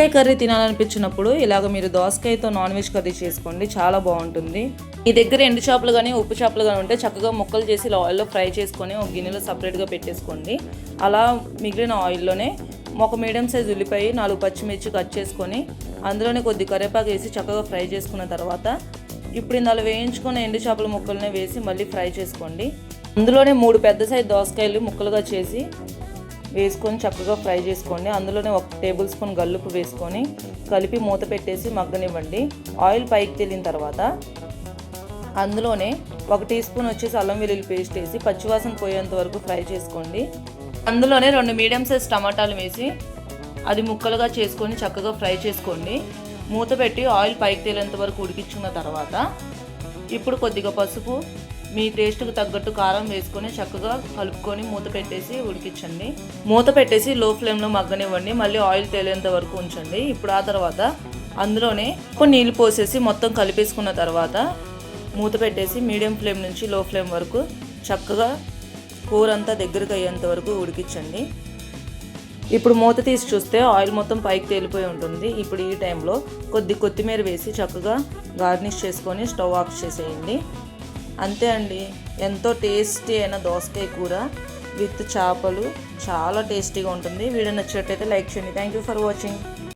దోసకాయ కర్రీ తినాలనిపించినప్పుడు ఇలాగ మీరు దోసకాయతో నాన్ వెజ్ కర్రీ చేసుకోండి, చాలా బాగుంటుంది. మీ దగ్గర ఎండు చేపలు కానీ ఉప్పు చేపలు కానీ ఉంటే చక్కగా ముక్కలు చేసి ఆయిల్లో ఫ్రై చేసుకొని ఒక గిన్నెలో సపరేట్గా పెట్టేసుకోండి. అలా మిగిలిన ఆయిల్లోనే ఒక మీడియం సైజ్ ఉల్లిపాయ 4 పచ్చిమిర్చి కట్ చేసుకొని అందులోనే కొద్ది కరివేపాకు వేసి చక్కగా ఫ్రై చేసుకున్న తర్వాత ఇప్పుడు ఇందులో వేయించుకున్న ఎండు చేపల ముక్కల్ని వేసి మళ్ళీ ఫ్రై చేసుకోండి. అందులోనే 3 పెద్ద సైజు దోసకాయలు ముక్కలుగా చేసి వేసుకొని చక్కగా ఫ్రై చేసుకోండి. అందులోనే 1 టేబుల్ స్పూన్ గల్లుపు వేసుకొని కలిపి మూత పెట్టేసి మగ్గనివ్వండి. ఆయిల్ పైకి తేలిన తర్వాత అందులోనే 1 టీ స్పూన్ వచ్చేసి అల్లం వెల్లుల్లి పేస్ట్ వేసి పచ్చివాసన పోయేంత వరకు ఫ్రై చేసుకోండి. అందులోనే 2 మీడియం సైజ్ టమాటాలు వేసి అది ముక్కలుగా చేసుకొని చక్కగా ఫ్రై చేసుకోండి. మూత పెట్టి ఆయిల్ పైకి తేలేంత వరకు ఉడికించుకున్న తర్వాత ఇప్పుడు కొద్దిగా పసుపు, మీ టేస్ట్కి తగ్గట్టు కారం వేసుకొని చక్కగా కలుపుకొని మూత పెట్టేసి ఉడికించండి. మూత పెట్టేసి లో ఫ్లేమ్లో మగ్గనివ్వండి. మళ్ళీ ఆయిల్ తేలేంత వరకు ఉంచండి. ఇప్పుడు ఆ తర్వాత అందులోనే నీళ్ళు పోసేసి మొత్తం కలిపేసుకున్న తర్వాత మూత పెట్టేసి మీడియం ఫ్లేమ్ నుంచి లో ఫ్లేమ్ వరకు చక్కగా కూర అంతా దగ్గరకు అయ్యేంత వరకు ఉడికించండి. ఇప్పుడు మూత తీసి చూస్తే ఆయిల్ మొత్తం పైకి తేలిపోయి ఉంటుంది. ఇప్పుడు ఈ టైంలో కొద్ది కొత్తిమీర వేసి చక్కగా గార్నిష్ చేసుకొని స్టవ్ ఆఫ్ చేసేయండి. అంతే అండి, ఎంతో టేస్టీ అయిన దోసకాయ కూర విత్ చేపలు చాలా టేస్టీగా ఉంటుంది. వీడియో నచ్చినట్టయితే లైక్ చేయండి. Thank you for watching.